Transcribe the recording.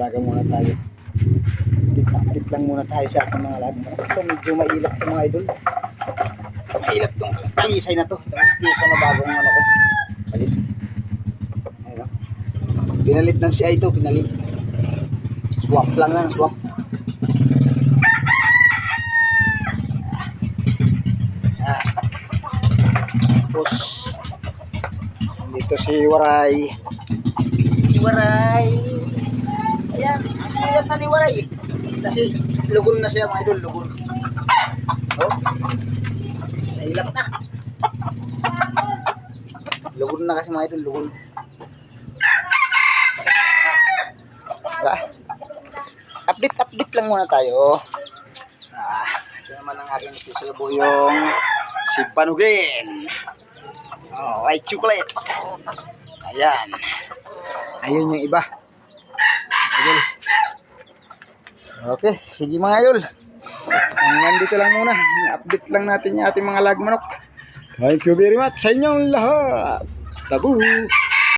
mag-alaga muna tayo. Update lang muna tayo sa ating mga alaga manok. Ito medyo mailap ito mga idol. Mailap itong talisay na to. Itong station na bagong ano ko. Palit. Ayun. Pinalit ng CI ito, pinalit. Swap lang, swap. Tapos dito si Waray. Ayan, ang hirap na ni Waray. Kasi lugon na siya mga idol, lugon. Oh, nahilap na. Lugon na kasi mga idol, lugon. Update lang muna tayo. Ito naman ang aking sisulubuyong si Panugin. Oh, white chocolate. Ayan. Ayun yung iba. Idol. Okay, sige mga idol. Nandito lang muna. Update lang natin yung ating mga lag manok. Thank you very much sa inyong lahat. Tabu!